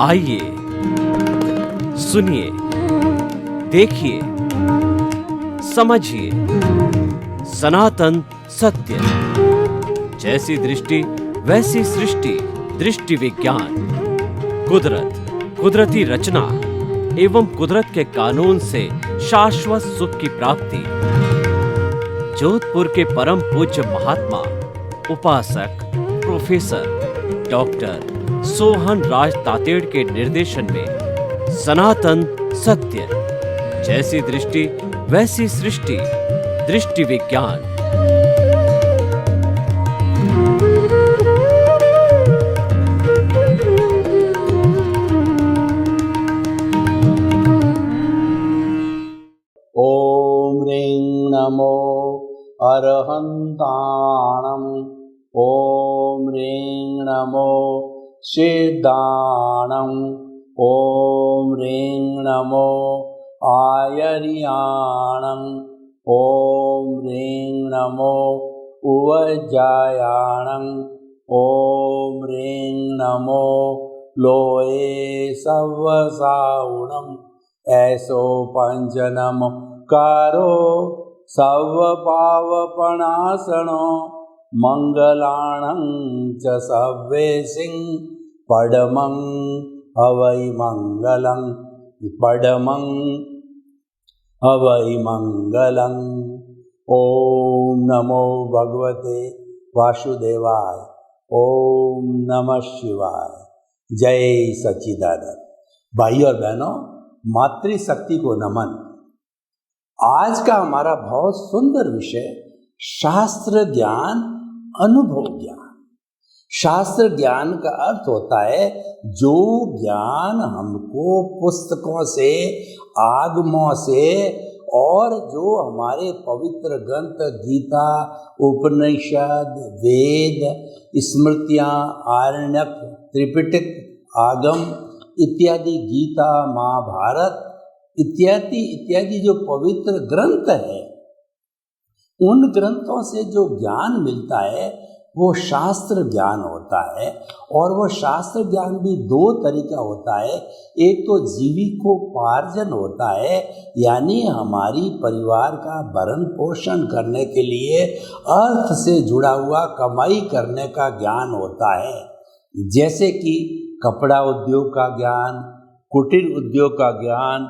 आइए सुनिए, देखिए, समझिए सनातन सत्य। जैसी दृष्टि वैसी सृष्टि, दृष्टि विज्ञान। कुदरत, कुदरती रचना एवं कुदरत के कानून से शाश्वत सुख की प्राप्ति। जोधपुर के परम पूज्य महात्मा उपासक प्रोफेसर डॉक्टर सोहन राज तातेड़ के निर्देशन में सनातन सत्य। जैसी दृष्टि वैसी सृष्टि, दृष्टि विज्ञान। ओम ह्रीं नमो अरहन्ताणम्। ओम ह्रीं नमो सिद्धाणम्। ओम ह्रीं नमो आयर्याणम्। ओम ह्रीं नमो उवज्जायाणम्। ओम ह्रीं नमो लोये सव्वसाउणम्। ऐसो पंचनम कारो सर्वपावपणासनो मंगलाणं च सव्वेसिं पडमं हवै मंगलं। पडमं हवै मंगलं। ओम नमो भगवते वासुदेवाय। ओम नमः शिवाय। जय सच्चिदानंद। भाई और बहनों, मातृशक्ति को नमन। आज का हमारा बहुत सुंदर विषय शास्त्र ज्ञान, अनुभव ज्ञान। शास्त्र ज्ञान का अर्थ होता है जो ज्ञान हमको पुस्तकों से, आगमों से और जो हमारे पवित्र ग्रंथ गीता, उपनिषद, वेद, स्मृतियाँ, आरण्यक, त्रिपिटक, आगम इत्यादि, गीता, महाभारत इत्यादि इत्यादि जो पवित्र ग्रंथ है, उन ग्रंथों से जो ज्ञान मिलता है वो शास्त्र ज्ञान होता है। और वो शास्त्र ज्ञान भी दो तरीका होता है। एक तो जीविकोपार्जन होता है, यानी हमारी परिवार का भरण पोषण करने के लिए अर्थ से जुड़ा हुआ कमाई करने का ज्ञान होता है। जैसे कि कपड़ा उद्योग का ज्ञान, कुटीर उद्योग का ज्ञान,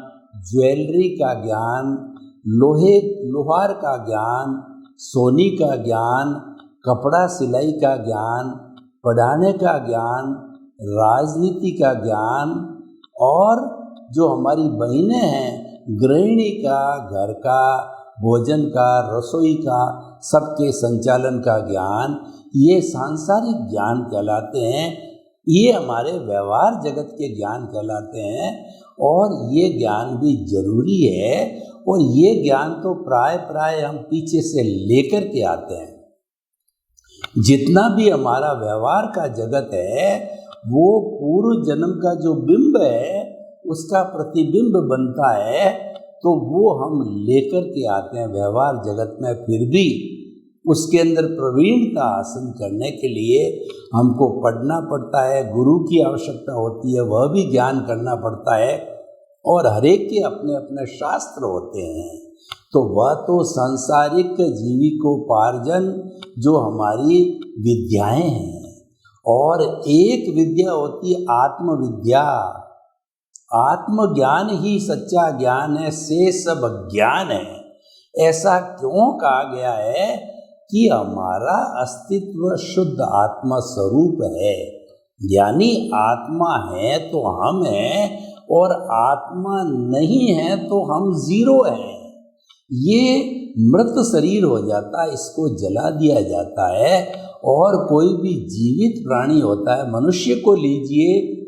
ज्वेलरी का ज्ञान, लोहार का ज्ञान, सोनी का ज्ञान, कपड़ा सिलाई का ज्ञान, पढ़ाने का ज्ञान, राजनीति का ज्ञान, और जो हमारी बहनें हैं, गृहिणी का, घर का, भोजन का, रसोई का, सबके संचालन का ज्ञान, ये सांसारिक ज्ञान कहलाते हैं। ये हमारे व्यवहार जगत के ज्ञान कहलाते हैं। और ये ज्ञान भी जरूरी है। और ये ज्ञान तो प्राय हम पीछे से लेकर के आते हैं। जितना भी हमारा व्यवहार का जगत है वो पूर्व जन्म का जो बिंब है उसका प्रतिबिंब बनता है, तो वो हम लेकर के आते हैं व्यवहार जगत में। फिर भी उसके अंदर प्रवीणता हासिल करने के लिए हमको पढ़ना पड़ता है, गुरु की आवश्यकता होती है, वह भी ज्ञान करना पड़ता है। और हर एक के अपने अपने शास्त्र होते हैं। तो वह तो सांसारिक जीविकोपार्जन जो हमारी विद्याएं हैं, और एक विद्या होती है आत्मविद्या। आत्मज्ञान ही सच्चा ज्ञान है, से सब ज्ञान है। ऐसा क्यों कहा गया है कि हमारा अस्तित्व शुद्ध आत्मा स्वरूप है, यानी आत्मा है तो हम हैं, और आत्मा नहीं है तो हम जीरो हैं। ये मृत शरीर हो जाता है, इसको जला दिया जाता है। और कोई भी जीवित प्राणी होता है, मनुष्य को लीजिए,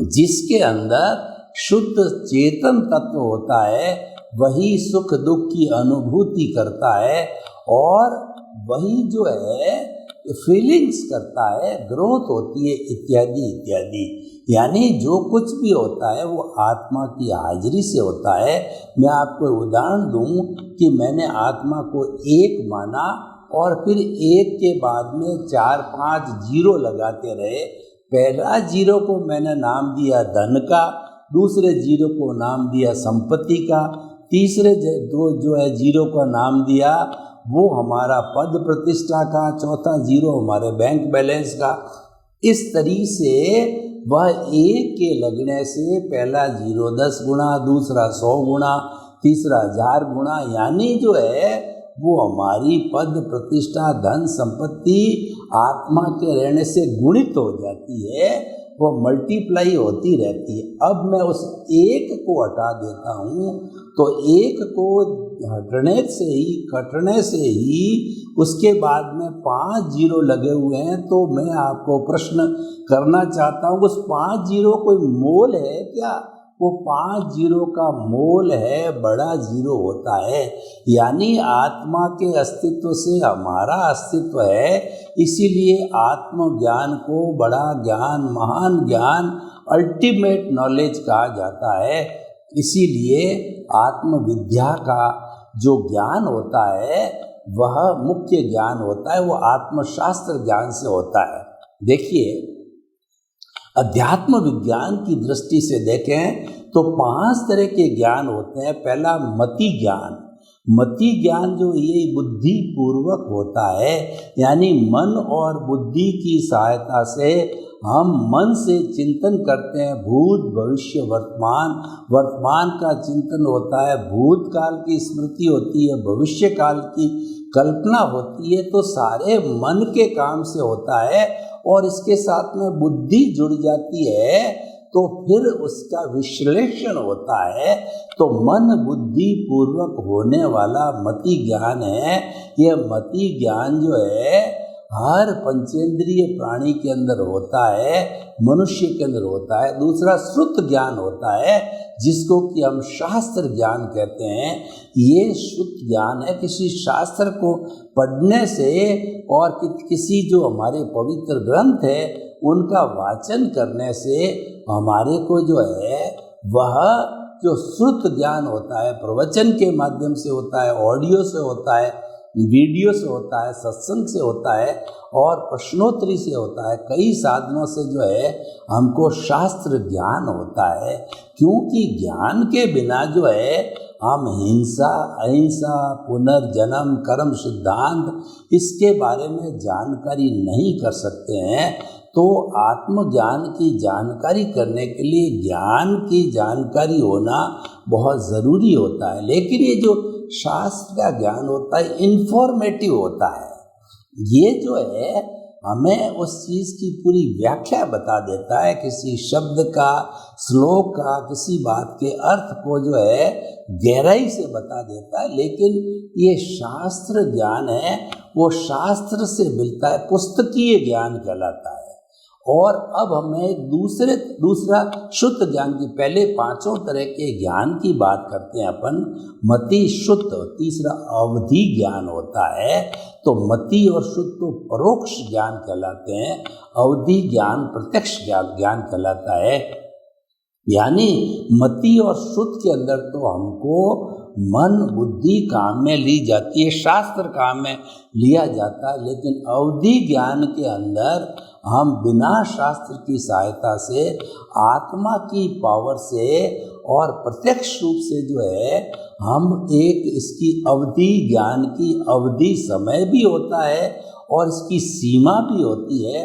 जिसके अंदर शुद्ध चेतन तत्व होता है, वही सुख दुख की अनुभूति करता है, और वही जो है फीलिंग्स करता है, ग्रोथ होती है, इत्यादि इत्यादि। यानी जो कुछ भी होता है वो आत्मा की हाजिरी से होता है। मैं आपको उदाहरण दूं कि मैंने आत्मा को एक माना और फिर एक के बाद में 4-5 जीरो लगाते रहे, पहला जीरो को मैंने नाम दिया धन का, दूसरे जीरो को नाम दिया संपत्ति का, तीसरे दो जो है जीरो का नाम दिया वो हमारा पद प्रतिष्ठा का, चौथा जीरो हमारे बैंक बैलेंस का। इस तरीके से वह एक के लगने से पहला जीरो 10 गुना, दूसरा 100 गुना, तीसरा 1000 गुना, यानी जो है वो हमारी पद प्रतिष्ठा धन संपत्ति आत्मा के रहने से गुणित हो जाती है, वो मल्टीप्लाई होती रहती है। अब मैं उस एक को हटा देता हूँ तो एक को कटने से ही उसके बाद में 5 जीरो लगे हुए हैं। तो मैं आपको प्रश्न करना चाहता हूँ, उस 5 जीरो कोई मोल है क्या? वो 5 जीरो का मोल है, बड़ा जीरो होता है, यानी आत्मा के अस्तित्व से हमारा अस्तित्व है। इसीलिए आत्मज्ञान को बड़ा ज्ञान, महान ज्ञान, अल्टीमेट नॉलेज कहा जाता है। इसीलिए आत्मविद्या का जो ज्ञान होता है वह मुख्य ज्ञान होता है, वो आत्मशास्त्र ज्ञान से होता है। देखिए, अध्यात्म विज्ञान की दृष्टि से देखें तो 5 तरह के ज्ञान होते हैं। पहला मति ज्ञान। मति ज्ञान जो ये बुद्धि पूर्वक होता है, यानी मन और बुद्धि की सहायता से हम मन से चिंतन करते हैं, भूत भविष्य वर्तमान। वर्तमान का चिंतन होता है, भूतकाल की स्मृति होती है, भविष्य काल की कल्पना होती है। तो सारे मन के काम से होता है और इसके साथ में बुद्धि जुड़ जाती है तो फिर उसका विश्लेषण होता है। तो मन बुद्धि पूर्वक होने वाला मति ज्ञान है। यह मति ज्ञान जो है हर पंचेंद्रिय प्राणी के अंदर होता है, मनुष्य के अंदर होता है। दूसरा श्रुत ज्ञान होता है, जिसको कि हम शास्त्र ज्ञान कहते हैं। ये श्रुत ज्ञान है, किसी शास्त्र को पढ़ने से और किसी जो हमारे पवित्र ग्रंथ है उनका वाचन करने से हमारे को जो है वह जो श्रुत ज्ञान होता है, प्रवचन के माध्यम से होता है, ऑडियो से होता है, वीडियो से होता है, सत्संग से होता है और प्रश्नोत्तरी से होता है। कई साधनों से जो है हमको शास्त्र ज्ञान होता है, क्योंकि ज्ञान के बिना जो है हम हिंसा, अहिंसा, पुनर्जन्म, कर्म सिद्धांत इसके बारे में जानकारी नहीं कर सकते हैं। तो आत्मज्ञान की जानकारी करने के लिए ज्ञान की जानकारी होना बहुत ज़रूरी होता है। लेकिन ये जो शास्त्र का ज्ञान होता है इन्फॉर्मेटिव होता है, ये जो है हमें उस चीज़ की पूरी व्याख्या बता देता है, किसी शब्द का, श्लोक का, किसी बात के अर्थ को जो है गहराई से बता देता है। लेकिन ये शास्त्र ज्ञान है, वो शास्त्र से मिलता है, पुस्तकीय ज्ञान कहलाता है। और अब हमें दूसरा शुद्ध ज्ञान की, पहले 5 तरह के ज्ञान की बात करते हैं अपन। मति शुद्ध, तीसरा अवधि ज्ञान होता है। तो मति और शुद्ध तो परोक्ष ज्ञान कहलाते हैं, अवधि ज्ञान प्रत्यक्ष ज्ञान कहलाता है। यानी मति और शुद्ध के अंदर तो हमको मन बुद्धि काम में ली जाती है, शास्त्र काम में लिया जाता है। लेकिन अवधि ज्ञान के अंदर हम बिना शास्त्र की सहायता से, आत्मा की पावर से और प्रत्यक्ष रूप से जो है हम एक इसकी अवधि, ज्ञान की अवधि समय भी होता है और इसकी सीमा भी होती है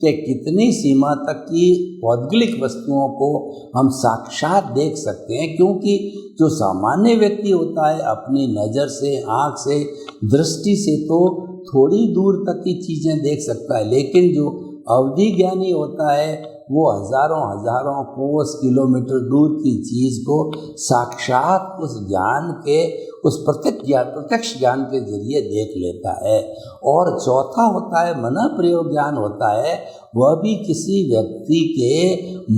कि कितनी सीमा तक की भौगोलिक वस्तुओं को हम साक्षात देख सकते हैं। क्योंकि जो सामान्य व्यक्ति होता है अपनी नज़र से, आँख से, दृष्टि से तो थोड़ी दूर तक की चीज़ें देख सकता है, लेकिन जो अवधि ज्ञानी होता है वो हजारों कोस किलोमीटर दूर की चीज़ को साक्षात उस ज्ञान के, उस प्रत्यक्ष ज्ञान के जरिए देख लेता है। और चौथा होता है मन प्रयोग ज्ञान होता है। वह भी किसी व्यक्ति के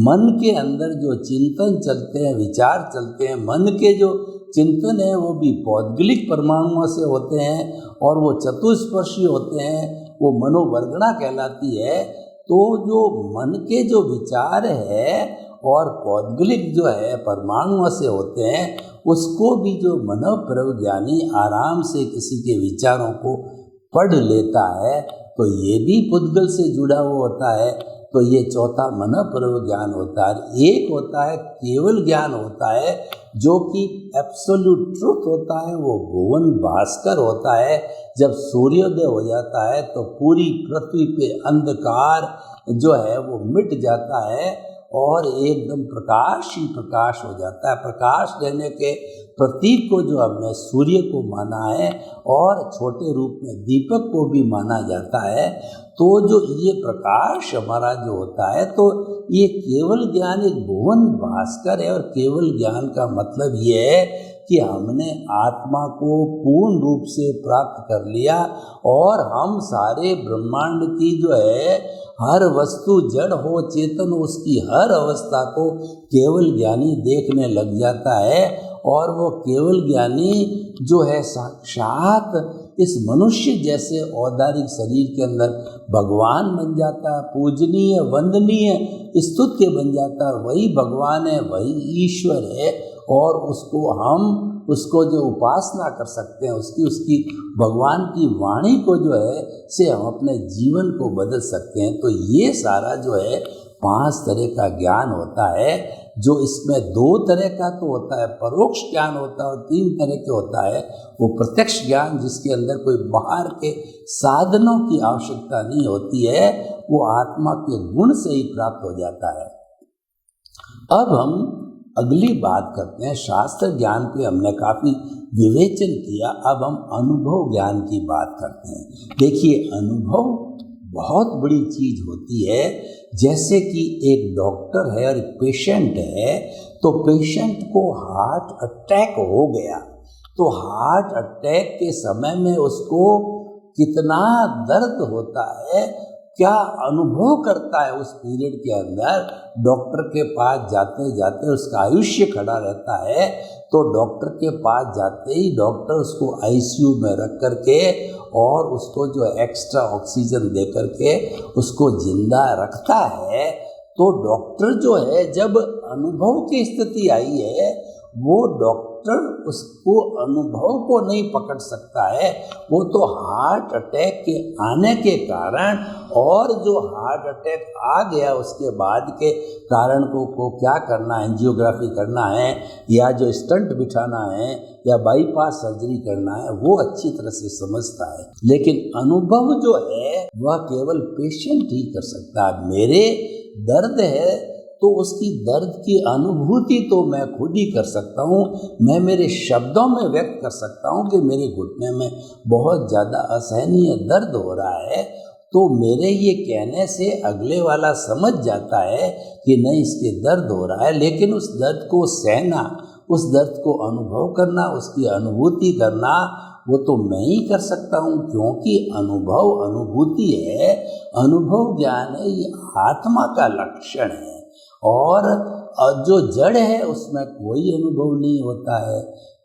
मन के अंदर जो चिंतन चलते हैं, विचार चलते हैं, मन के जो चिंतन है वो भी भौगोलिक परमाणुओं से होते हैं और वो चतुष्पर्शी होते हैं, वो मनोवर्गणा कहलाती है। तो जो मन के जो विचार है और भौगोलिक जो है परमाणुओं से होते हैं, उसको भी जो मनोप्रज्ञानी आराम से किसी के विचारों को पढ़ लेता है तो ये भी पुद्गल से जुड़ा हुआ होता है। तो ये चौथा मनःपूर्वक ज्ञान होता है। एक होता है केवल ज्ञान होता है जो कि एब्सोल्यूट ट्रुथ होता है, वो भुवन भास्कर होता है। जब सूर्योदय हो जाता है तो पूरी पृथ्वी पे अंधकार जो है वो मिट जाता है और एकदम प्रकाश ही प्रकाश हो जाता है। प्रकाश देने के प्रतीक को जो हमने सूर्य को माना है और छोटे रूप में दीपक को भी माना जाता है, तो जो ये प्रकाश हमारा जो होता है, तो ये केवल ज्ञान एक भुवन भास्कर है। और केवल ज्ञान का मतलब ये है कि हमने आत्मा को पूर्ण रूप से प्राप्त कर लिया और हम सारे ब्रह्मांड की जो है हर वस्तु जड़ हो चेतन हो उसकी हर अवस्था को केवल ज्ञानी देखने लग जाता है। और वो केवल ज्ञानी जो है साक्षात इस मनुष्य जैसे औदारिक शरीर के अंदर भगवान बन जाता है, पूजनीय वंदनीय स्तुत्य बन जाता है। वही भगवान है, वही ईश्वर है और उसको जो उपासना कर सकते हैं, उसकी भगवान की वाणी को जो है से हम अपने जीवन को बदल सकते हैं। तो ये सारा जो है 5 तरह का ज्ञान होता है। जो इसमें 2 तरह का तो होता है परोक्ष ज्ञान होता है और 3 तरह के होता है वो प्रत्यक्ष ज्ञान, जिसके अंदर कोई बाहर के साधनों की आवश्यकता नहीं होती है, वो आत्मा के गुण से ही प्राप्त हो जाता है। अब हम अगली बात करते हैं। शास्त्र ज्ञान पे हमने काफ़ी विवेचन किया, अब हम अनुभव ज्ञान की बात करते हैं। देखिए, अनुभव बहुत बड़ी चीज़ होती है। जैसे कि एक डॉक्टर है और एक पेशेंट है, तो पेशेंट को हार्ट अटैक हो गया, तो हार्ट अटैक के समय में उसको कितना दर्द होता है, क्या अनुभव करता है उस पीरियड के अंदर। डॉक्टर के पास जाते जाते उसका आयुष्य खड़ा रहता है, तो डॉक्टर के पास जाते ही डॉक्टर उसको आईसीयू में रख करके और उसको जो एक्स्ट्रा ऑक्सीजन दे करके उसको जिंदा रखता है। तो डॉक्टर जो है, जब अनुभव की स्थिति आई है, वो डॉक्टर उसको अनुभव को नहीं पकड़ सकता है। वो तो हार्ट अटैक के आने के कारण और जो हार्ट अटैक आ गया उसके बाद के कारण को क्या करना है, एंजियोग्राफी करना है या जो स्टंट बिठाना है या बाईपास सर्जरी करना है, वो अच्छी तरह से समझता है। लेकिन अनुभव जो है वह केवल पेशेंट ही कर सकता है। मेरे दर्द है तो उसकी दर्द की अनुभूति तो मैं खुद ही कर सकता हूँ। मैं मेरे शब्दों में व्यक्त कर सकता हूँ कि मेरे घुटने में बहुत ज़्यादा असहनीय दर्द हो रहा है, तो मेरे ये कहने से अगले वाला समझ जाता है कि नहीं, इसके दर्द हो रहा है। लेकिन उस दर्द को सहना, उस दर्द को अनुभव करना, उसकी अनुभूति करना, वो तो मैं ही कर सकता हूँ, क्योंकि अनुभव अनुभूति है, अनुभव ज्ञान है, ये आत्मा का लक्षण है। और जो जड़ है उसमें कोई अनुभव नहीं होता है,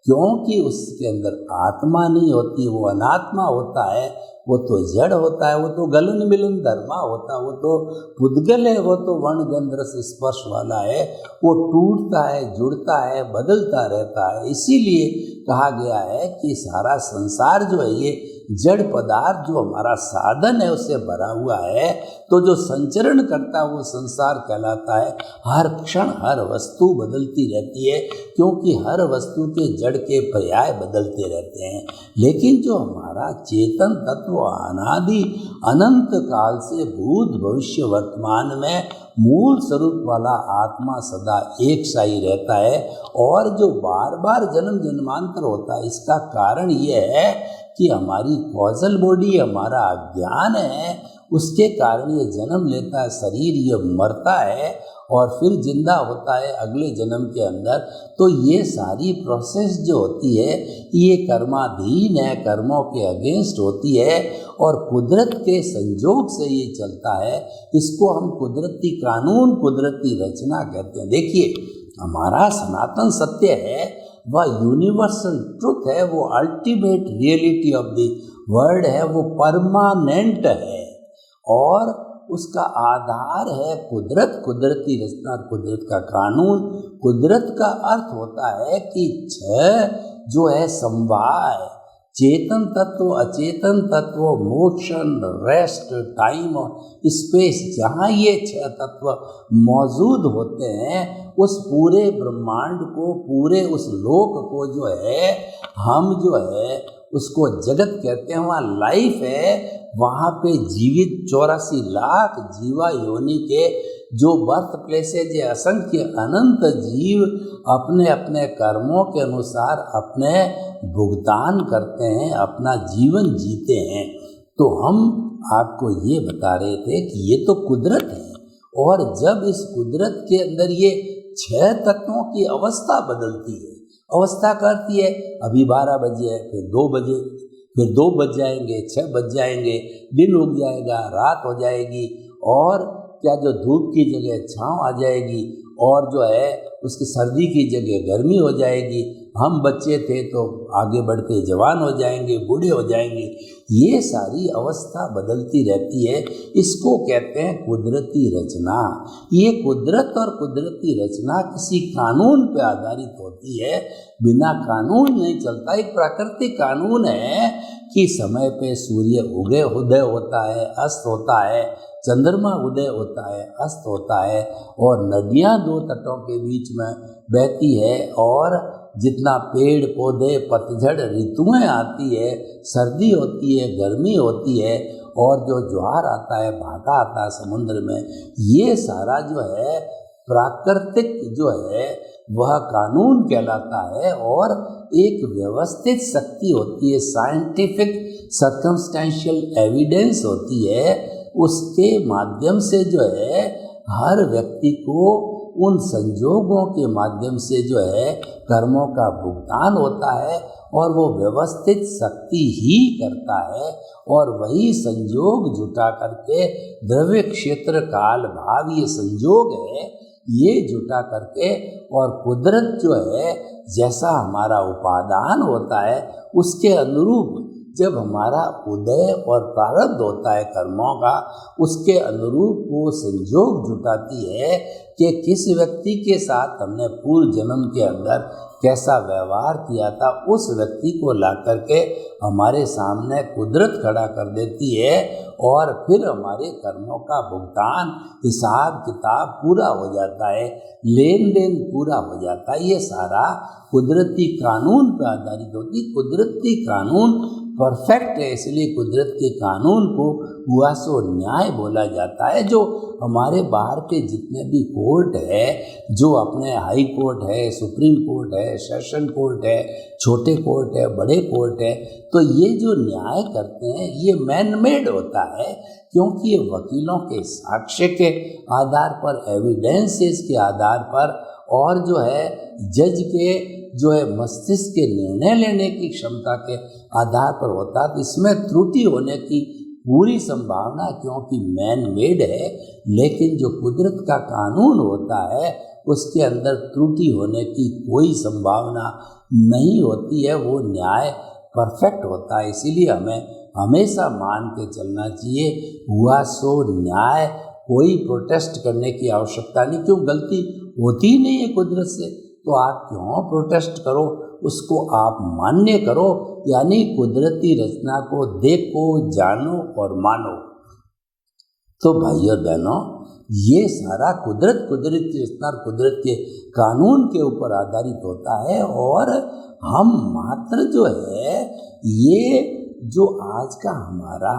क्योंकि उसके अंदर आत्मा नहीं होती, वो अनात्मा होता है, वो तो जड़ होता है, वो तो गलन मिलन धर्मा होता है, वो तो पुद्गल है, वो तो वर्ण गंध रस स्पर्श वाला है, वो टूटता है, जुड़ता है, बदलता रहता है। इसीलिए कहा गया है कि सारा संसार जो है ये जड़ पदार्थ जो हमारा साधन है उससे भरा हुआ है। तो जो संचरण करता है वो संसार कहलाता है। हर क्षण हर वस्तु बदलती रहती है, क्योंकि हर वस्तु के जड़ के पर्याय बदलते रहते हैं। लेकिन जो हमारा चेतन तत्व अनादि अनंत काल से भूत भविष्य वर्तमान में मूल स्वरूप वाला आत्मा सदा एक सा ही रहता है। और जो बार बार जन्म जन्मांतर होता है, इसका कारण ये है कि हमारी कॉजल बॉडी, हमारा अज्ञान है, उसके कारण ये जन्म लेता है शरीर, ये मरता है और फिर जिंदा होता है अगले जन्म के अंदर। तो ये सारी प्रोसेस जो होती है ये कर्माधीन है, कर्मों के अगेंस्ट होती है और कुदरत के संजोग से ये चलता है। इसको हम कुदरती कानून, कुदरती रचना कहते हैं। देखिए, हमारा सनातन सत्य है, वह यूनिवर्सल ट्रुथ है, वो ultimate reality of the world है, वो परमानेंट है और उसका आधार है कुदरत, कुदरती रचना, कुदरत का कानून। कुदरत का अर्थ होता है कि 6 जो है समवाय, चेतन तत्व, अचेतन तत्व, मोशन, रेस्ट, टाइम और स्पेस, जहाँ ये 6 तत्व मौजूद होते हैं, उस पूरे ब्रह्मांड को, पूरे उस लोक को जो है हम जो है उसको जगत कहते हैं। वहाँ लाइफ है, वहाँ पे जीवित 84 लाख जीवा योनि के जो बर्थ प्लेसेज है, असंख्य अनंत जीव अपने अपने कर्मों के अनुसार अपने भुगतान करते हैं, अपना जीवन जीते हैं। तो हम आपको ये बता रहे थे कि ये तो कुदरत है, और जब इस कुदरत के अंदर ये 6 तत्वों की अवस्था बदलती है, अवस्था करती है, अभी 12 बजे है, फिर 2 बजे, फिर 2 बज जाएंगे, 6 बज जाएंगे, दिन उग जाएगा, रात हो जाएगी, और क्या जो धूप की जगह छाँव आ जाएगी, और जो है उसकी सर्दी की जगह गर्मी हो जाएगी। हम बच्चे थे तो आगे बढ़ के जवान हो जाएंगे, बूढ़े हो जाएंगे। ये सारी अवस्था बदलती रहती है। इसको कहते हैं कुदरती रचना। ये कुदरत और कुदरती रचना किसी कानून पर आधारित होती है, बिना कानून नहीं चलता। एक प्राकृतिक कानून है कि समय पे सूर्य उदय होता है, अस्त होता है, चंद्रमा उदय होता है, अस्त होता है, और नदियाँ 2 तटों के बीच में बहती है, और जितना पेड़ पौधे, पतझड़ ऋतुएं आती है, सर्दी होती है, गर्मी होती है, और जो ज्वार आता है, भाटा आता है समुद्र में, ये सारा जो है प्राकृतिक जो है वह कानून कहलाता है। और एक व्यवस्थित शक्ति होती है, साइंटिफिक सर्कमस्टेंशियल एविडेंस होती है, उसके माध्यम से जो है हर व्यक्ति को उन संजोगों के माध्यम से जो है कर्मों का भुगतान होता है, और वो व्यवस्थित शक्ति ही करता है, और वही संजोग जुटा करके द्रव्य क्षेत्र काल भाव ये संजोग है, ये जुटा करके, और कुदरत जो है जैसा हमारा उपादान होता है उसके अनुरूप जब हमारा उदय और प्रारब्ध होता है कर्मों का, उसके अनुरूप वो संजोग जुटाती है कि किस व्यक्ति के साथ हमने पूर्व जन्म के अंदर कैसा व्यवहार किया था, उस व्यक्ति को ला करके हमारे सामने कुदरत खड़ा कर देती है, और फिर हमारे कर्मों का भुगतान, हिसाब किताब पूरा हो जाता है, लेन देन पूरा हो जाता है। ये सारा कुदरती कानून पर आधारित होती। कुदरती कानून परफेक्ट है, इसलिए कुदरत के कानून को हुआ सो न्याय बोला जाता है। जो हमारे बाहर के जितने भी कोर्ट है, जो अपने हाई कोर्ट है, सुप्रीम कोर्ट है, सेशन कोर्ट है, छोटे कोर्ट है, बड़े कोर्ट है, तो ये जो न्याय करते हैं ये मैन मेड होता है, क्योंकि ये वकीलों के साक्ष्य के आधार पर, एविडेंसेस के आधार पर, और जो है जज के जो है मस्तिष्क के निर्णय लेने की क्षमता के आधार पर होता है। तो इसमें त्रुटि होने की पूरी संभावना, क्योंकि मैन मेड है, लेकिन जो कुदरत का कानून होता है उसके अंदर त्रुटि होने की कोई संभावना नहीं होती है, वो न्याय परफेक्ट होता है। इसीलिए हमें हमेशा मान के चलना चाहिए, हुआ सो न्याय, कोई प्रोटेस्ट करने की आवश्यकता नहीं। क्यों, गलती होती ही नहीं है कुदरत से, तो आप क्यों प्रोटेस्ट करो, उसको आप मान्य करो, यानी कुदरती रचना को देखो, जानो और मानो। तो भाइयों बहनों, ये सारा कुदरती रचना, कुदरत के कानून के ऊपर आधारित होता है, और हम मात्र जो है ये जो आज का हमारा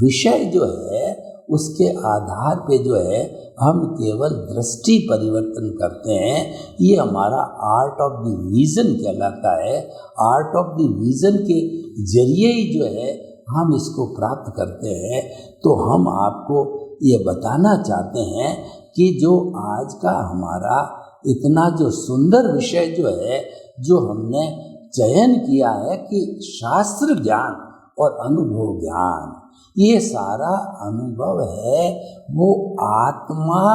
विषय जो है उसके आधार पे जो है हम केवल दृष्टि परिवर्तन करते हैं। ये हमारा आर्ट ऑफ द विजन कहलाता है। आर्ट ऑफ द विजन के जरिए ही जो है हम इसको प्राप्त करते हैं। तो हम आपको ये बताना चाहते हैं कि जो आज का हमारा इतना जो सुंदर विषय जो है, जो हमने चयन किया है कि शास्त्र ज्ञान और अनुभव ज्ञान, ये सारा अनुभव है वो आत्मा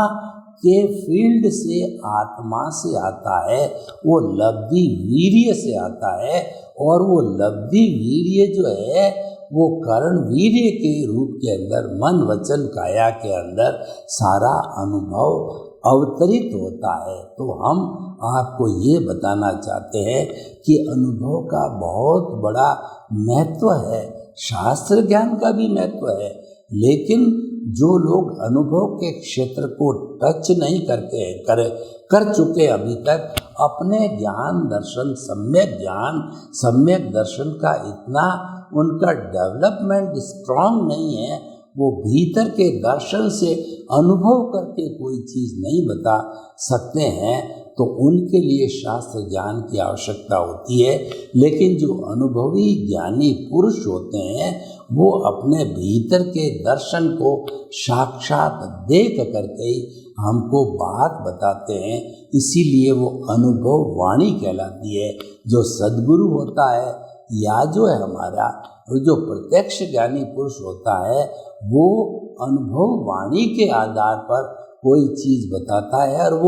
के फील्ड से, आत्मा से आता है, वो लब्धि वीर्य से आता है, और वो लब्धि वीर्य जो है वो कर्ण वीर्य के रूप के अंदर, मन वचन काया के अंदर सारा अनुभव अवतरित होता है। तो हम आपको ये बताना चाहते हैं कि अनुभव का बहुत बड़ा महत्व है, शास्त्र ज्ञान का भी महत्व है, लेकिन जो लोग अनुभव के क्षेत्र को टच नहीं कर चुके अभी तक, अपने ज्ञान सम्यक दर्शन का इतना उनका डेवलपमेंट स्ट्रांग नहीं है, वो भीतर के दर्शन से अनुभव करके कोई चीज़ नहीं बता सकते हैं, तो उनके लिए शास्त्र ज्ञान की आवश्यकता होती है। लेकिन जो अनुभवी ज्ञानी पुरुष होते हैं वो अपने भीतर के दर्शन को साक्षात देख करके ही हमको बात बताते हैं, इसीलिए वो अनुभव वाणी कहलाती है। जो सद्गुरु होता है या जो है हमारा जो प्रत्यक्ष ज्ञानी पुरुष होता है, वो अनुभव वाणी के आधार पर कोई चीज़ बताता है और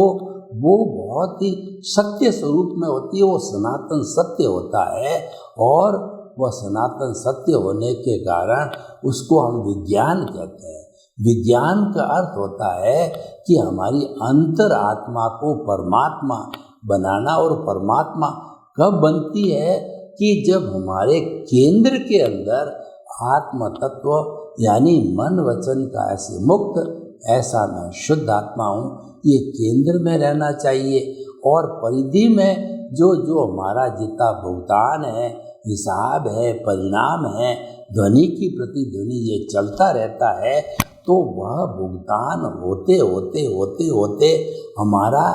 वो बहुत ही सत्य स्वरूप में होती है, वो सनातन सत्य होता है। और वह सनातन सत्य होने के कारण उसको हम विज्ञान कहते हैं। विज्ञान का अर्थ होता है कि हमारी अंतर आत्मा को परमात्मा बनाना, और परमात्मा कब बनती है कि जब हमारे केंद्र के अंदर आत्म तत्व यानी मन वचन का ऐसे मुक्त, ऐसा मैं शुद्ध आत्मा हूँ, ये केंद्र में रहना चाहिए। और परिधि में जो हमारा जितना भुगतान है, हिसाब है, परिणाम है, ध्वनि की प्रतिध्वनि ये चलता रहता है, तो वह भुगतान होते हमारा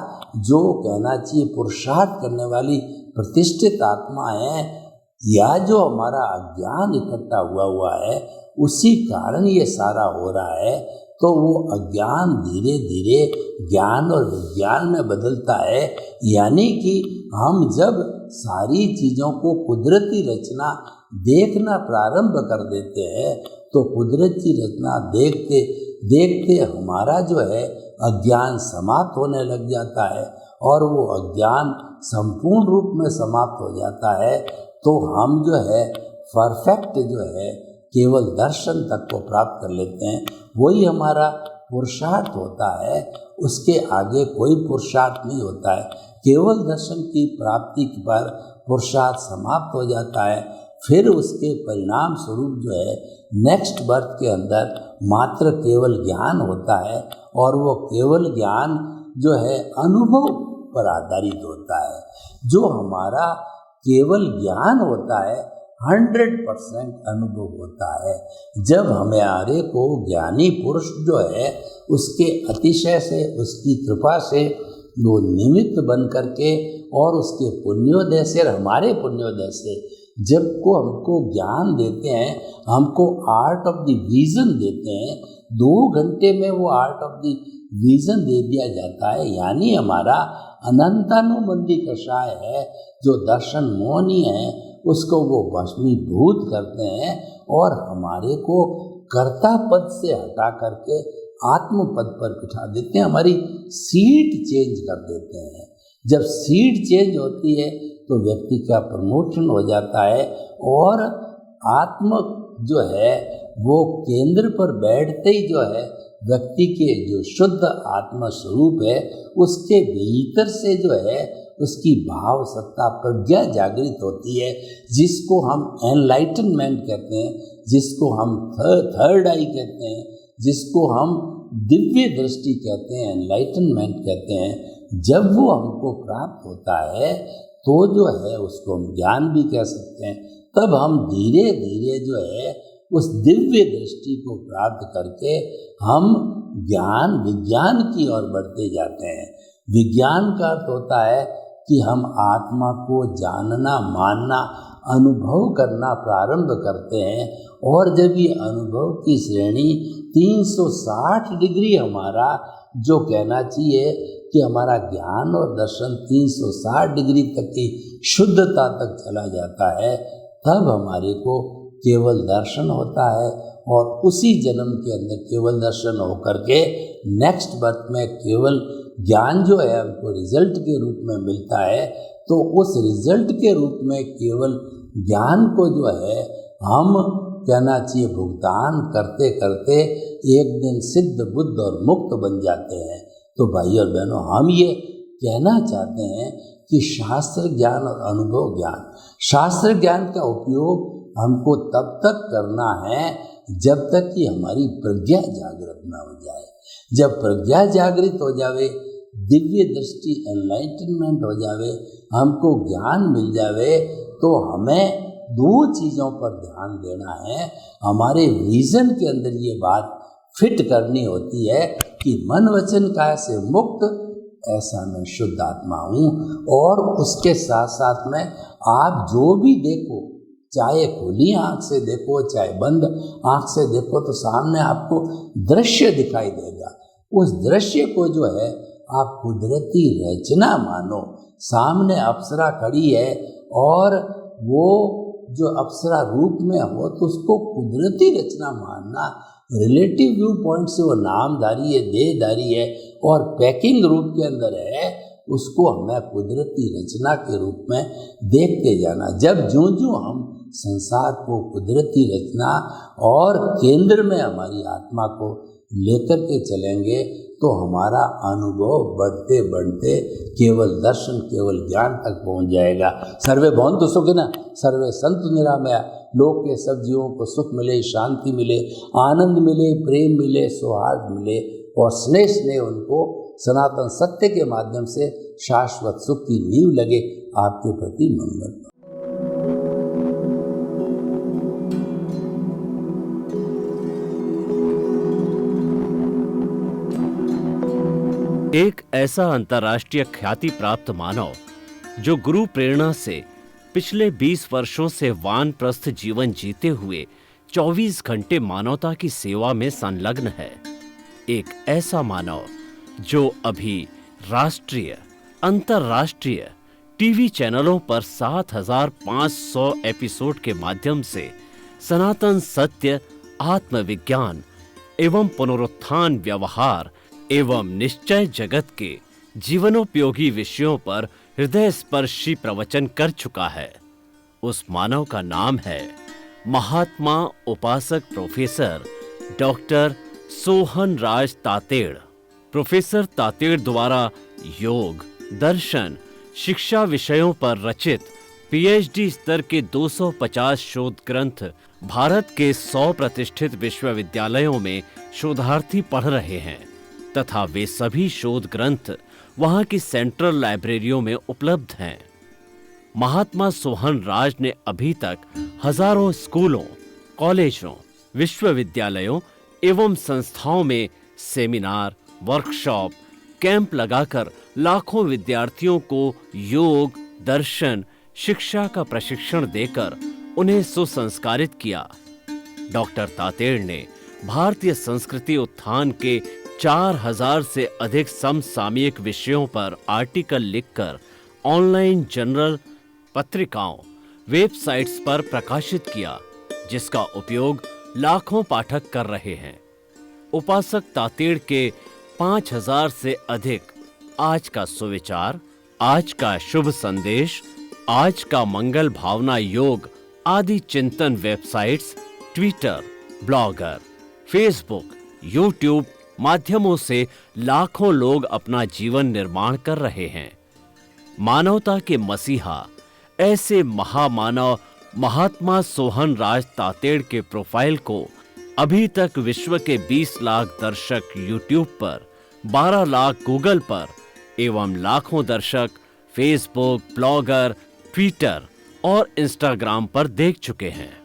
जो कहना चाहिए पुरुषार्थ करने वाली प्रतिष्ठित आत्मा है, या जो हमारा अज्ञान इकट्ठा हुआ है, उसी कारण ये सारा हो रहा है। तो वो अज्ञान धीरे धीरे ज्ञान और विज्ञान में बदलता है, यानी कि हम जब सारी चीज़ों को कुदरती रचना देखना प्रारंभ कर देते हैं, तो कुदरती रचना देखते देखते हमारा जो है अज्ञान समाप्त होने लग जाता है, और वो अज्ञान संपूर्ण रूप में समाप्त हो जाता है। तो हम जो है परफेक्ट जो है केवल दर्शन तक को प्राप्त कर लेते हैं, वही हमारा पुरुषार्थ होता है। उसके आगे कोई पुरुषार्थ नहीं होता है। केवल दर्शन की प्राप्ति पर पुरुषार्थ समाप्त हो जाता है। फिर उसके परिणाम स्वरूप जो है नेक्स्ट बर्थ के अंदर मात्र केवल ज्ञान होता है, और वो केवल ज्ञान जो है अनुभव पर आधारित होता है। जो हमारा केवल ज्ञान होता है 100% अनुभव होता है। जब हमारे को ज्ञानी पुरुष जो है उसके अतिशय से, उसकी कृपा से वो निमित्त बन करके और उसके पुण्योदय से और हमारे पुण्योदय से जब को हमको ज्ञान देते हैं, हमको आर्ट ऑफ द विजन देते हैं, 2 घंटे में वो आर्ट ऑफ द विजन दे दिया जाता है। यानी हमारा अनंतानुबंधी कषाय है, जो दर्शन मौनी है, उसको वो भस्मीभूत करते हैं और हमारे को कर्ता पद से हटा करके आत्म पद पर बिठा देते हैं, हमारी सीट चेंज कर देते हैं। जब सीट चेंज होती है तो व्यक्ति का प्रमोशन हो जाता है, और आत्म जो है वो केंद्र पर बैठते ही जो है व्यक्ति के जो शुद्ध आत्मा स्वरूप है उसके भीतर से जो है उसकी भाव सत्ता प्रज्ञा जागृत होती है, जिसको हम एनलाइटनमेंट कहते हैं, जिसको हम थर्ड आई कहते हैं, जिसको हम दिव्य दृष्टि कहते हैं, एनलाइटनमेंट कहते हैं। जब वो हमको प्राप्त होता है तो जो है उसको हम ज्ञान भी कह सकते हैं। तब हम धीरे धीरे जो है उस दिव्य दृष्टि को प्राप्त करके हम ज्ञान विज्ञान की ओर बढ़ते जाते हैं। विज्ञान का अर्थ होता है कि हम आत्मा को जानना, मानना, अनुभव करना प्रारंभ करते हैं, और जब ये अनुभव की श्रेणी 360 डिग्री हमारा जो कहना चाहिए कि हमारा ज्ञान और दर्शन 360 डिग्री तक की शुद्धता तक चला जाता है, तब हमारे को केवल दर्शन होता है, और उसी जन्म के अंदर केवल दर्शन होकर के नेक्स्ट बर्थ में केवल ज्ञान जो है हमको रिजल्ट के रूप में मिलता है। तो उस रिजल्ट के रूप में केवल ज्ञान को जो है हम कहना चाहिए भुगतान करते करते एक दिन सिद्ध बुद्ध और मुक्त बन जाते हैं। तो भाई और बहनों, हम ये कहना चाहते हैं कि शास्त्र ज्ञान और अनुभव ज्ञान, शास्त्र ज्ञान का उपयोग हमको तब तक करना है जब तक कि हमारी प्रज्ञा जागृत ना हो जाए। जब प्रज्ञा जागृत हो जावे, दिव्य दृष्टि एनलाइटनमेंट हो जावे, हमको ज्ञान मिल जावे, तो हमें दो चीज़ों पर ध्यान देना है। हमारे विजन के अंदर ये बात फिट करनी होती है कि मन वचन काया से मुक्त ऐसा मैं शुद्ध आत्मा हूँ। और उसके साथ साथ में आप जो भी देखो, चाहे खुली आँख से देखो चाहे बंद आँख से देखो, तो सामने आपको दृश्य दिखाई देगा। उस दृश्य को जो है आप कुदरती रचना मानो। सामने अप्सरा खड़ी है और वो जो अप्सरा रूप में हो तो उसको कुदरती रचना मानना। रिलेटिव व्यू पॉइंट से वो नामधारी है, देहधारी है और पैकिंग रूप के अंदर है, उसको हमें कुदरती रचना के रूप में देखते जाना। जब ज्यों ज्यों हम संसार को कुदरती रचना और केंद्र में हमारी आत्मा को लेकर के चलेंगे, तो हमारा अनुभव बढ़ते बढ़ते केवल दर्शन, केवल ज्ञान तक पहुंच जाएगा। सर्वे भवन्तु सुखिनः, सर्वे सन्तु निरामया। लोक के सब जीवों को सुख मिले, शांति मिले, आनंद मिले, प्रेम मिले, सौहार्द मिले और स्नेह स्नेह उनको सनातन सत्य के माध्यम से शाश्वत सुख की नींव लगे। आपके प्रति मंगल। एक ऐसा अंतर्राष्ट्रीय ख्याति प्राप्त मानव जो गुरु प्रेरणा से पिछले 20 वर्षों से वानप्रस्थ जीवन जीते हुए 24 घंटे मानवता की सेवा में संलग्न है। एक ऐसा मानव जो अभी राष्ट्रीय, अंतर्राष्ट्रीय टीवी चैनलों पर 7,500 एपिसोड के माध्यम से सनातन सत्य, आत्मविज्ञान एवं पुनरुत्थान, व्यवहार एवं निश्चय जगत के जीवनोपयोगी विषयों पर हृदय स्पर्शी प्रवचन कर चुका है। उस मानव का नाम है महात्मा उपासक प्रोफेसर डॉक्टर सोहन राज तातेड़। प्रोफेसर तातेड़ द्वारा योग, दर्शन, शिक्षा विषयों पर रचित पीएचडी स्तर के 250 शोध ग्रंथ भारत के 100 प्रतिष्ठित विश्वविद्यालयों में शोधार्थी पढ़ रहे हैं तथा वे सभी शोध ग्रंथ वहां की सेंट्रल लाइब्रेरियों में उपलब्ध हैं। महात्मा सोहन राज ने अभी तक हजारों स्कूलों, कॉलेजों, विश्वविद्यालयों एवं संस्थाओं में सेमिनार, वर्कशॉप, कैंप लगाकर लाखों विद्यार्थियों को योग, दर्शन, शिक्षा का प्रशिक्षण देकर उन्हें सुसंस्कारित किया। डॉक्टर तातेड़ ने भारतीय संस्कृति उत्थान के 4000 से अधिक समसामयिक विषयों पर आर्टिकल लिखकर ऑनलाइन जर्नल, पत्रिकाओं, वेबसाइट्स पर प्रकाशित किया, जिसका उपयोग लाखों पाठक कर रहे हैं। उपासक तातेड़ के 5000 से अधिक आज का सुविचार, आज का शुभ संदेश, आज का मंगल भावना योग आदि चिंतन websites, Twitter, blogger, Facebook, YouTube माध्यमों से लाखों लोग अपना जीवन निर्माण कर रहे हैं। मानवता के मसीहा ऐसे महामानव महात्मा सोहन राज तातेड़ के प्रोफाइल को अभी तक विश्व के 20 लाख दर्शक यूट्यूब पर, 12 लाख गूगल पर एवं लाखों दर्शक फेसबुक, ब्लॉगर, ट्विटर और इंस्टाग्राम पर देख चुके हैं।